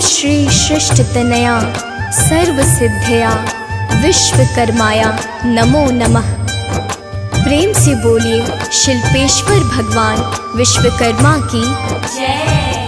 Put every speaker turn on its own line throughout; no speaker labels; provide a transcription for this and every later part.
श्री सृष्टतनया सर्वसिद्धया विश्वकर्माया नमो नमः। प्रेम से बोलिए शिल्पेश्वर भगवान विश्वकर्मा की जय।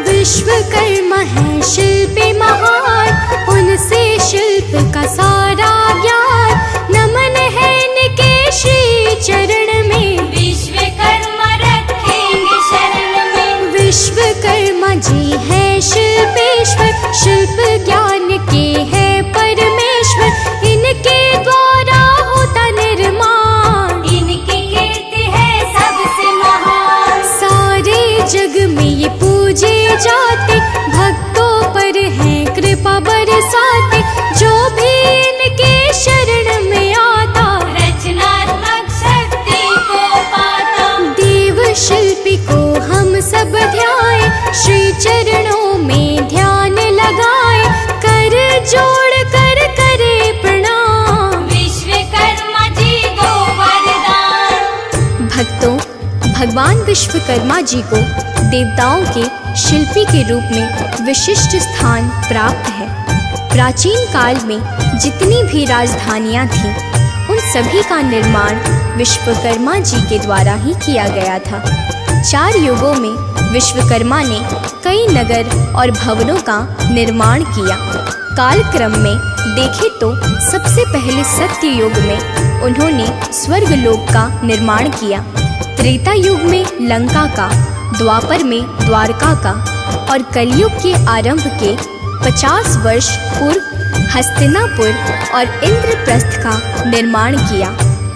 विश्वकर्मा है शिल्पी महान, उनसे शिल्प का सारा ज्ञान। नमन है इनके श्री चरण में, विश्वकर्मा रखेंगे शरण में। विश्वकर्मा जी है शिल्पेश्वर, शिल्प ज्ञान के है परमेश्वर। इनके द्वारा होता निर्माण, इनकी कीर्ति है सबसे महान। सारे जग में ये पूजे जाते, भक्तों पर है कृपा बरसाते। जो भी इनके शरण में आता, रचनात्मक शक्ति को पाता। देव शिल्पी को हम सब ध्याए, श्री चरणों में ध्यान लगाए। कर जोड़ कर करे प्रणाम, विश्वकर्मा जी को वरदान। भक्तों, भगवान विश्वकर्मा जी को देवताओं के शिल्पी के रूप में विशिष्ट स्थान प्राप्त है। प्राचीन काल में जितनी भी राजधानियां थीं, उन सभी का निर्माण विश्वकर्मा जी के द्वारा ही किया गया था। 4 युगों में विश्वकर्मा ने कई नगर और भवनों का निर्माण किया। कालक्रम में देखें तो सबसे पहले सत्य युग में उन्होंने स्वर्गलोक का निर्माण किया। त्रेता युग में लंका का, द्वापर में द्वारका का और कलयुग के आरंभ के 50 वर्ष पूर्व हस्तिनापुर और इंद्रप्रस्थ का निर्माण किया।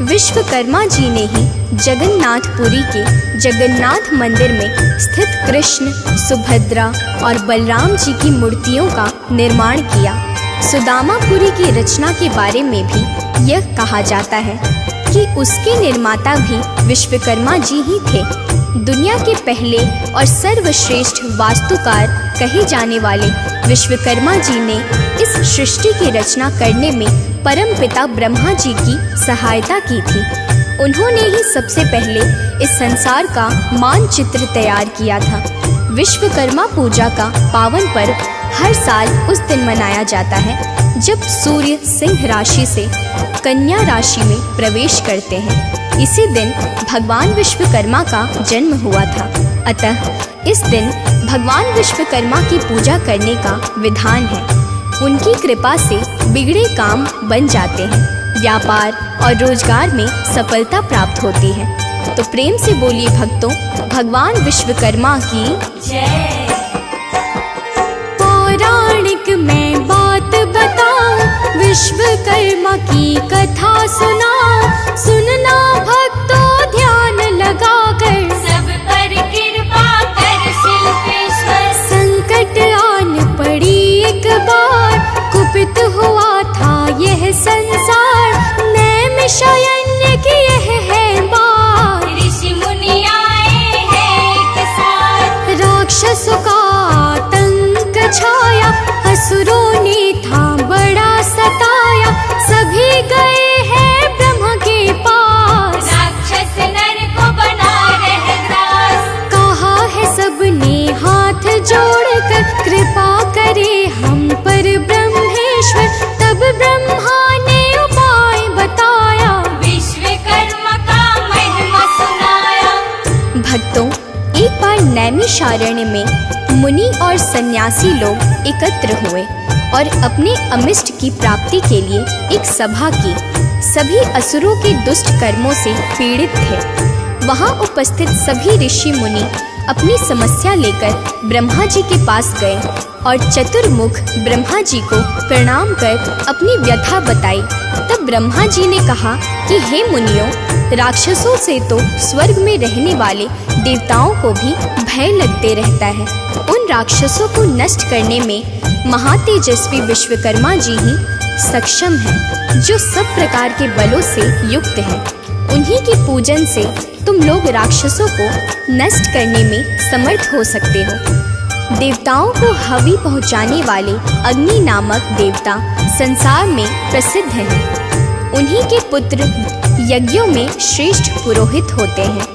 विश्वकर्मा जी ने ही जगन्नाथपुरी के जगन्नाथ मंदिर में स्थित कृष्ण, सुभद्रा और बलराम जी की मूर्तियों का निर्माण किया। सुदामापुरी की रचना के बारे में भी यह कहा जाता है कि उसके निर्माता भी विश्वकर्मा जी ही थे। दुनिया के पहले और सर्वश्रेष्ठ वास्तुकार कहे जाने वाले विश्वकर्मा जी ने इस सृष्टि की रचना करने में परमपिता ब्रह्मा जी की सहायता की थी। उन्होंने ही सबसे पहले इस संसार का मानचित्र तैयार किया था। विश्वकर्मा पूजा का पावन पर्व हर साल उस दिन मनाया जाता है जब सूर्य सिंह राशि से कन्या राशि में प्रवेश करते हैं। इसी दिन भगवान विश्वकर्मा का जन्म हुआ था। अतः इस दिन भगवान विश्वकर्मा की पूजा करने का विधान है। उनकी कृपा से बिगड़े काम बन जाते हैं, व्यापार और रोजगार में सफलता प्राप्त होती है। तो प्रेम से बोलिए भक्तों, भगवान विश्वकर्मा की जय। पौराणिक मैं बात बताऊं, विश्वकर्मा की कथा सुनाऊं। सुनना भक्तों ध्यान लगाकर, सब पर कृपा कर शिल्पेश्वर। संकट आन पड़ी एक बार, कुपित हुआ था यह संसार। नैमिषारण्य की यह है बात, ऋषि मुनि आए हैं एक साथ। राक्षसों का आतंक छाया, असुरों ने था बड़ा सताया। सभी गए हैं ब्रह्मा के पास, राक्षस नर को बना रहे ग्रास। कहा है सबने हाथ जोड़कर, कृपा करे हम पर ब्रह्मेश्वर। तब ब्रह्मा ने उपाय बताया, विश्वकर्मा का महिमा सुनाया। भक्तों, एक बार नैमिषारण्य में मुनि और सन्यासी लोग एकत्र हुए और अपने अमिष्ट की प्राप्ति के लिए एक सभा की। सभी असुरों के दुष्ट कर्मों से पीड़ित थे। वहां उपस्थित सभी ऋषि मुनि अपनी समस्या लेकर ब्रह्मा जी के पास गए और चतुर्मुख ब्रह्मा जी को प्रणाम कर अपनी व्यथा बताई। तब ब्रह्मा जी ने कहा कि हे मुनियों, राक्षसों से तो स्वर्ग में रहने वाले देवताओं को भी भय लगते रहता है। उन राक्षसों को नष्ट करने में महातेजस्वी विश्वकर्मा जी ही सक्षम हैं, जो सब प्रकार के बलों से युक्त हैं। उन्हीं के पूजन से तुम लोग राक्षसों को नष्ट करने में समर्थ हो सकते हो। देवताओं को हवि पहुंचाने वाले अग्नि नामक देवता संसार में प्रसिद्ध हैं। उन्हीं के पुत्र यज्ञों में श्रेष्ठ पुरोहित होते हैं।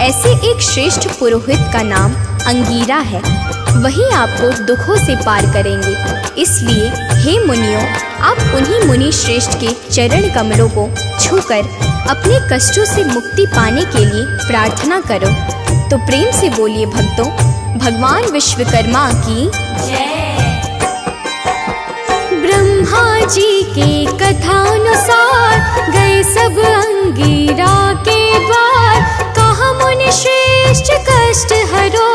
ऐसे एक श्रेष्ठ पुरोहित का नाम
अंगीरा है, वही आपको दुखों से पार करेंगे। इसलिए हे मुनियों, आप उन्हीं मुनि श्रेष्ठ के चरण कमलों को छूकर अपने कष्टों से मुक्ति पाने के लिए प्रार्थना करो। तो प्रेम से बोलिए भक्तों, भगवान विश्वकर्मा की
जय। ब्रह्मा जी के कथानुसार गए सब अंगीरा के द्वार, कहा मुनि श्रेष्ठ कष्ट हरो,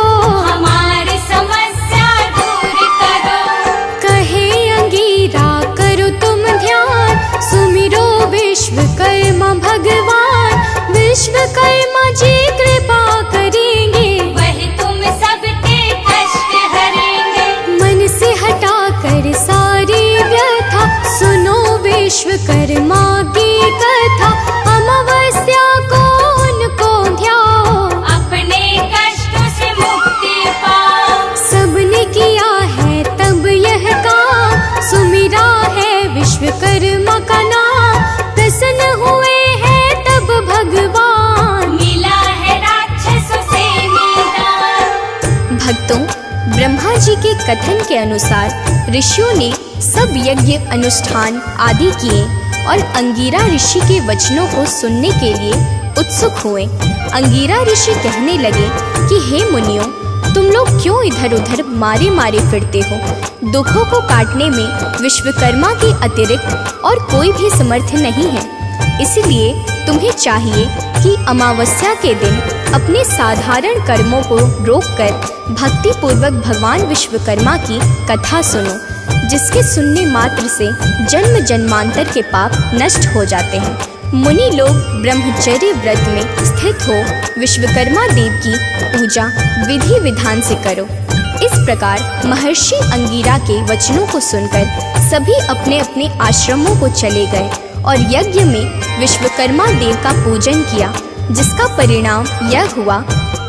हमारी समस्या दूर करो। कहे अंगीरा करो तुम ध्यान, सुमिरो विश्वकर्मा भगवान, विश्वकर्मा जी कृपा करेंगे, वही तुम सबके कष्ट हरेंगे। मन से हटा कर सारी व्यथा, सुनो विश्वकर्मा की कथा, अमावस्या को उनको ध्याओ, अपने कष्टों से मुक्ति पाओ। सबने किया है तब यह काम, सुमिरा है विश्वकर्मा का नाम, प्रसन्न हुए हैं तब भगवान, मिला है राक्षसों से निदान।
भक्तों, ब्रह्मा जी के कथन के अनुसार ऋषियों ने सब यज्ञ अनुष्ठान आदि किए और अंगीरा ऋषि के वचनों को सुनने के लिए उत्सुक हुए। अंगीरा ऋषि कहने लगे कि हे मुनियों, तुम लोग क्यों इधर उधर मारे मारे फिरते हो? दुखों को काटने में विश्वकर्मा के अतिरिक्त और कोई भी समर्थ नहीं है। इसलिए तुम्हें चाहिए कि अमावस्या के दिन अपने साधारण कर्मों को रोककर भक्ति पूर्वक भगवान विश्वकर्मा की कथा सुनो, जिसके सुनने मात्र से जन्म जन्मांतर के पाप नष्ट हो जाते हैं। मुनि लोग ब्रह्मचर्य व्रत में स्थित हो विश्वकर्मा देव की पूजा विधि विधान से करो। इस प्रकार महर्षि अंगीरा के वचनों को सुनकर सभी अपने अपने आश्रमों को चले गए और यज्ञ में विश्वकर्मा देव का पूजन किया, जिसका परिणाम यह हुआ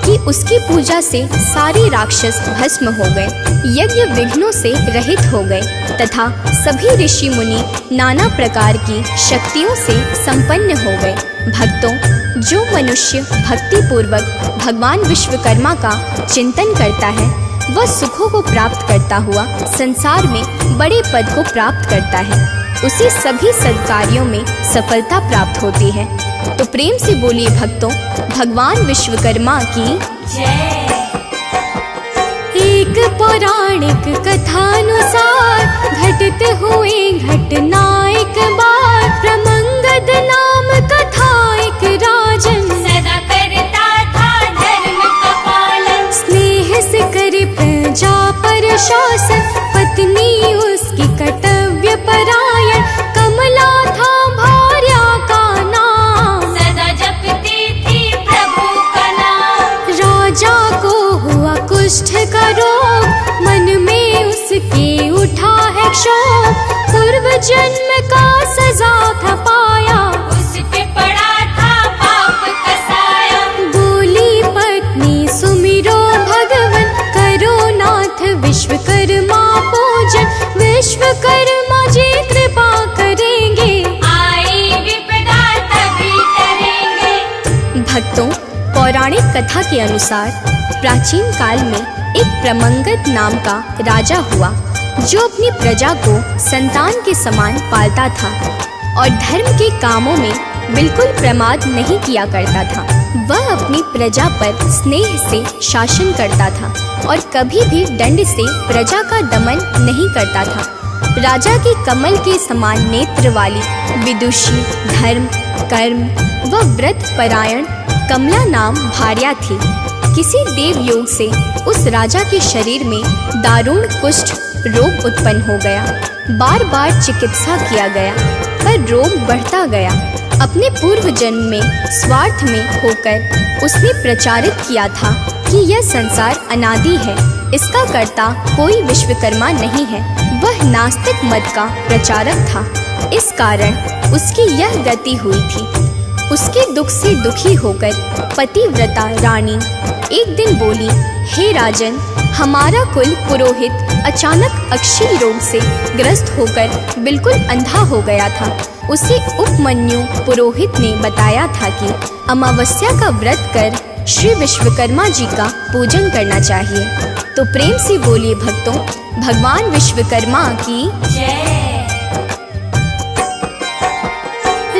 कि उसकी पूजा से सारे राक्षस भस्म हो गए, यज्ञ विघ्नों से रहित हो गए तथा सभी ऋषि मुनि नाना प्रकार की शक्तियों से संपन्न हो गए। भक्तों, जो मनुष्य भक्ति पूर्वक भगवान विश्वकर्मा का चिंतन करता है, वह सुखों को प्राप्त करता हुआ संसार में बड़े पद को प्राप्त करता है। उसे सभी सत्कार्यों में सफलता प्राप्त होती है। तो प्रेम से बोलिए भक्तों, भगवान विश्वकर्मा की
जय। एक पौराणिक कथानुसार घटते हुए घटना एक बार, प्रमंगद नाम का था एक राजन, सदा करता था धर्म का पालन, स्नेह से करे प्रजा पर शासन, पत्नी उसकी कर्तव्य परायण, कमला था भार्या का नाम, सदा जपती थी प्रभु का नाम। राजा को हुआ कुष्ठ का रोग, मन में उसके उठा है क्षोभ, पूर्व जन्म का सजा था पाया, उस पे पड़ा था पाप का साया। बोली पत्नी सुमिरो भगवन, करो नाथ विश्वकर्मा पूजन, विश्वकर्मा जी कृपा करेंगे, आई विपदा तभी करेंगे।
भक्तों, पौराणिक कथा के अनुसार प्राचीन काल में एक प्रमंगद नाम का राजा हुआ, जो अपनी प्रजा को संतान के समान पालता था और धर्म के कामों में बिल्कुल प्रमाद नहीं किया करता था। वह अपनी प्रजा पर स्नेह से शासन करता था और कभी भी दंड से प्रजा का दमन नहीं करता था। राजा के कमल के समान नेत्र वाली विदुषी, धर्म, कर्म व व्रत परायण कमला नाम भार्या थी। किसी देव योग से उस राजा के शरीर में दारुण कुष्ठ रोग उत्पन्न हो गया। बार बार चिकित्सा किया गया पर रोग बढ़ता गया। अपने पूर्व जन्म में स्वार्थ में होकर उसने प्रचारित किया था कि यह संसार अनादि है, इसका कर्ता कोई विश्वकर्मा नहीं है। वह नास्तिक मत का प्रचारक था, इस कारण उसकी यह गति हुई थी। उसके दुख से दुखी होकर पतिव्रता रानी एक दिन बोली, हे राजन, हमारा कुल पुरोहित अचानक अक्षय रोग से ग्रस्त होकर बिल्कुल अंधा हो गया था। उसे उपमन्यु पुरोहित ने बताया था कि अमावस्या का व्रत कर श्री विश्वकर्मा जी का पूजन करना चाहिए। तो प्रेम से बोलिए भक्तों, भगवान विश्वकर्मा की
जय।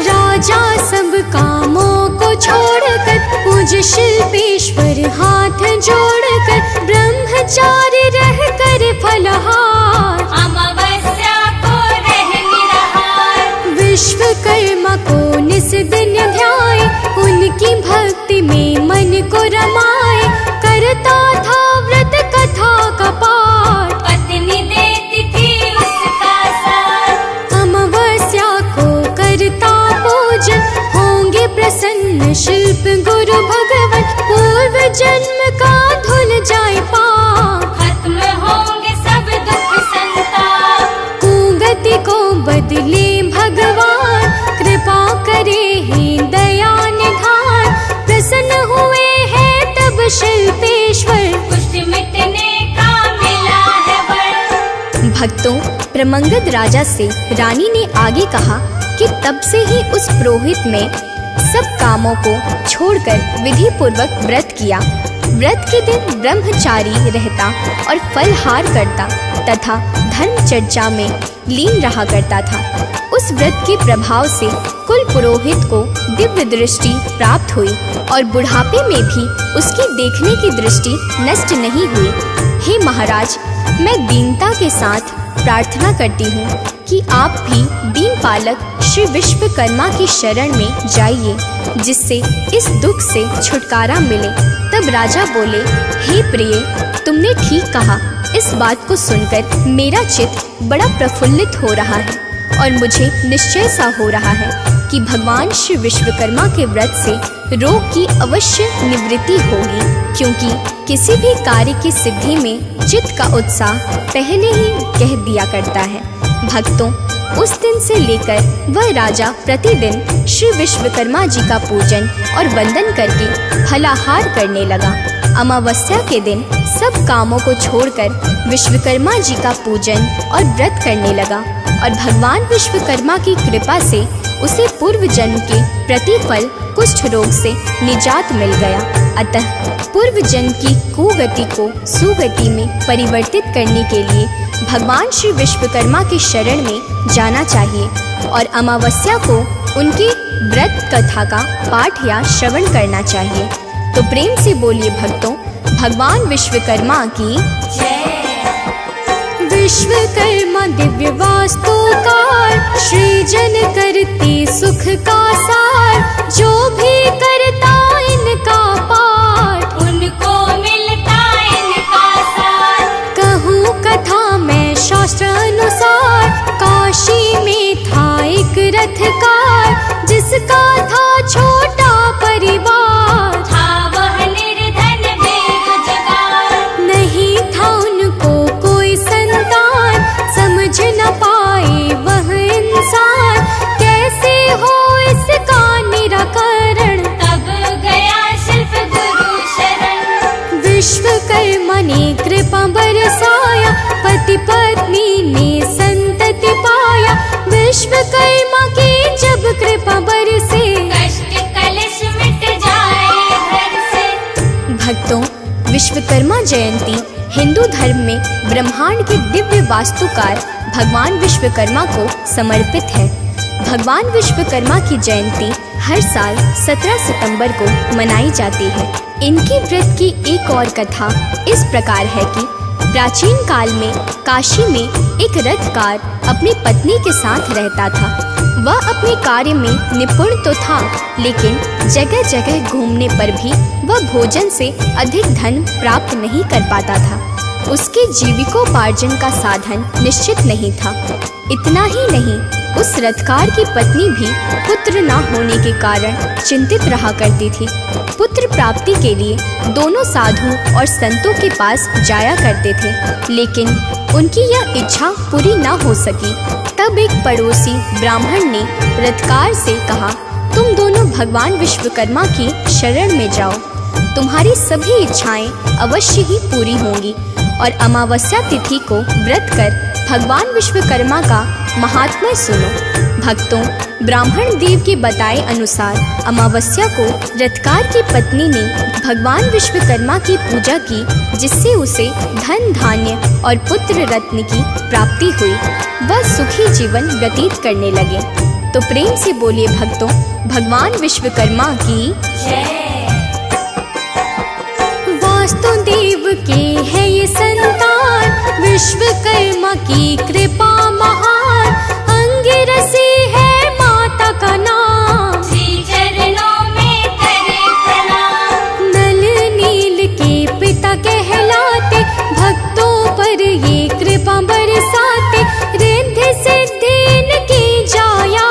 राजा सब कामों को छोड़कर पूज्य शिल्पेश्वर हाथ जोड़कर ब्रह्मचारी रहकर फलहार अमावस्या को रह निराहार विश्वकर्मा को निस दिन ध्याए उनकी भक्ति में मन को रमाए करता था व्रत कथा का पाठ पत्नी देती थी उसका साथ अमावस्या को करता पूजन होंगे प्रसन्न शिल्प गुरु भगवान पूर्व जन्म का धुल जाए पाप खत्म होंगे सब दुख संताप कुगति को बदले भगवान कृपा करे ही दया निधान प्रसन्न हुए हैं तब शिल्पेश्वर कुष्ठ मिटने का मिला है वर।
भक्तों, प्रमंगद राजा से रानी ने आगे कहा कि तब से ही उस पुरोहित में सब कामों को छोड़कर विधि पूर्वक व्रत किया। व्रत के दिन ब्रह्मचारी रहता और फलहार करता तथा धर्म चर्चा में लीन रहा करता था। उस व्रत के प्रभाव से कुल पुरोहित को दिव्य दृष्टि प्राप्त हुई और बुढ़ापे में भी उसकी देखने की दृष्टि नष्ट नहीं हुई। हे महाराज, मैं दीनता के साथ प्रार्थना करती हूँ कि आप भी दीन पालक श्री विश्वकर्मा की शरण में जाइए, जिससे इस दुख से छुटकारा मिले। तब राजा बोले, हे प्रिय, तुमने ठीक कहा। इस बात को सुनकर मेरा चित्त बड़ा प्रफुल्लित हो रहा है और मुझे निश्चय सा हो रहा है कि भगवान श्री विश्वकर्मा के व्रत से रोग की अवश्य निवृत्ति होगी, क्योंकि किसी भी कार्य की सिद्धि में चित्त का उत्साह पहले ही कह दिया करता है। भक्तों, उस दिन से लेकर वह राजा प्रतिदिन श्री विश्वकर्मा जी का पूजन और वंदन करके फलाहार करने लगा। अमावस्या के दिन सब कामों को छोड़कर विश्वकर्मा जी का पूजन और व्रत करने लगा और भगवान विश्वकर्मा की कृपा से उसे पूर्व जन्म के प्रतिफल कुष्ठ रोग से निजात मिल गया। अतः पूर्व जन्म की कुगति को सुगति में परिवर्तित करने के लिए भगवान श्री विश्वकर्मा की शरण में जाना चाहिए और अमावस्या को उनकी व्रत कथा का पाठ या श्रवण करना चाहिए। तो प्रेम से बोलिए भक्तों, भगवान विश्वकर्मा की
जय। विश्वकर्मा दिव्य वास्तुकार सृजन करते सुख का सार जो भी करता इनका पाठ उनको मिलता इनका साथ। कहूँ कथा में शास्त्र अनुसार काशी में था एक रथकार जिसका था छोटा परिवार था वह निर्धन बेरोजगार नहीं था उनको कोई संतान समझ न पाए वह इंसान कैसे हो इसका निराकरण तब गया शिल्प गुरु शरण। विश्वकर्मा ने कृपा बरसाया पति पत्नी ने संतति पाया विश्वकर्मा की जब कृपा बरसे कष्ट कलेश मिट जाए घर से।
भक्तों, विश्वकर्मा जयंती हिंदू धर्म में ब्रह्मांड के दिव्य वास्तुकार भगवान विश्वकर्मा को समर्पित है। भगवान विश्वकर्मा की जयंती हर साल 17 सितंबर को मनाई जाती है। इनकी व्रत की एक और कथा इस प्रकार है कि प्राचीन काल में काशी में एक रथकार अपनी पत्नी के साथ रहता था। वह अपने कार्य में निपुण तो था, लेकिन जगह जगह घूमने पर भी वह भोजन से अधिक धन प्राप्त नहीं कर पाता था। उसके जीविकोपार्जन का साधन निश्चित नहीं था। इतना ही नहीं, उस रथकार की पत्नी भी पुत्र न होने के कारण चिंतित रहा करती थी। पुत्र प्राप्ति के लिए दोनों साधु और संतों के पास जाया करते थे, लेकिन उनकी यह इच्छा पूरी न हो सकी। तब एक पड़ोसी ब्राह्मण ने रथकार से कहा, तुम दोनों भगवान विश्वकर्मा की शरण में जाओ, तुम्हारी सभी इच्छाएं अवश्य ही पूरी होंगी। और अमावस्या तिथि को व्रत कर भगवान विश्वकर्मा का महात्म्य सुनो। भक्तों, ब्राह्मण देव के बताए अनुसार अमावस्या को रथकार की पत्नी ने भगवान विश्वकर्मा की पूजा की, जिससे उसे धन धान्य और पुत्र रत्न की प्राप्ति हुई। वह सुखी जीवन व्यतीत करने लगे। तो प्रेम से बोलिए भक्तों, भगवान विश्वकर्मा की
जय। वास्तुदेव के है ये संतान, विश्वकर्मा की कृपा महान। अंगिरसी है माता का नाम, श्री चरणों में करे प्रणाम। नल नील के पिता कहलाते, भक्तों पर ये कृपा बरसाते। रिद्धि सिद्धि इनकी जाया,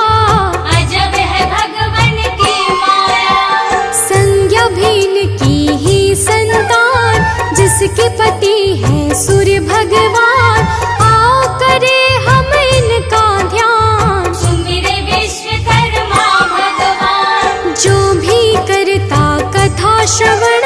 अजब है भगवान की माया। संज्ञा भीन की ही संतान, जिसके पति है सूर्य भगवान। आओ करे हम इनका ध्यान, सुमिरे विश्वकर्मा भगवान। जो भी करता कथा श्रवण,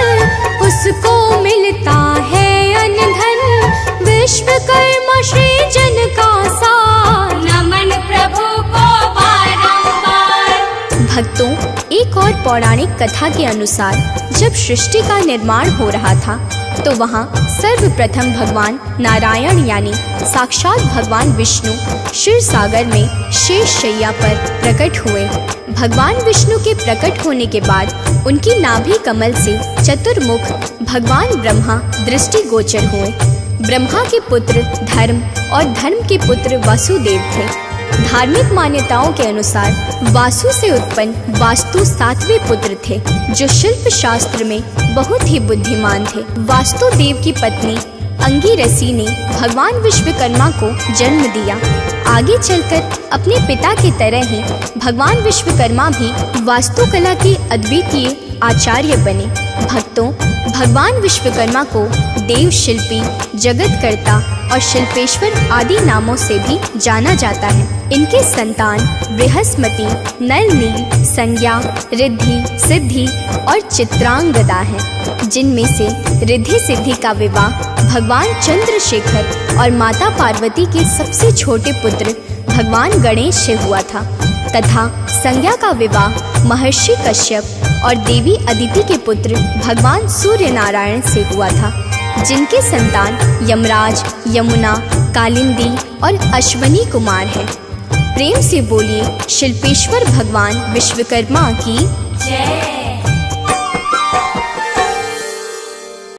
उसको मिलता है अन्न धन। विश्वकर्मा श्री जन का सार, नमन प्रभु को बारंबार।
भक्तों, एक और पौराणिक कथा के अनुसार जब सृष्टि का निर्माण हो रहा था, तो वहाँ सर्वप्रथम भगवान नारायण यानी साक्षात भगवान विष्णु क्षीर सागर में शेष शैया पर प्रकट हुए। भगवान विष्णु के प्रकट होने के बाद उनकी नाभि कमल से चतुर्मुख भगवान ब्रह्मा दृष्टिगोचर हुए। ब्रह्मा के पुत्र धर्म और धर्म के पुत्र वासुदेव थे। धार्मिक मान्यताओं के अनुसार वासु से उत्पन्न वास्तु 7वें पुत्र थे, जो शिल्प शास्त्र में बहुत ही बुद्धिमान थे। वास्तुदेव की पत्नी अंगिरसी ने भगवान विश्वकर्मा को जन्म दिया। आगे चलकर अपने पिता की तरह ही भगवान विश्वकर्मा भी वास्तुकला के अद्वितीय आचार्य बने। भक्तों, भगवान विश्वकर्मा को देव शिल्पी, जगतकर्ता और शिल्पेश्वर आदि नामों से भी जाना जाता है। इनके संतान बृहस्पति, नल नील, संज्ञा, रिद्धि, सिद्धि और चित्रांगदा हैं, जिनमें से रिद्धि सिद्धि का विवाह भगवान चंद्रशेखर और माता पार्वती के सबसे छोटे पुत्र भगवान गणेश से हुआ था, तथा संज्ञा का विवाह महर्षि कश्यप और देवी अदिति के पुत्र भगवान सूर्य नारायण से हुआ था, जिनके संतान यमराज, यमुना, कालिंदी और अश्वनी कुमार हैं। प्रेम से बोलिए शिल्पेश्वर भगवान विश्वकर्मा की
जय।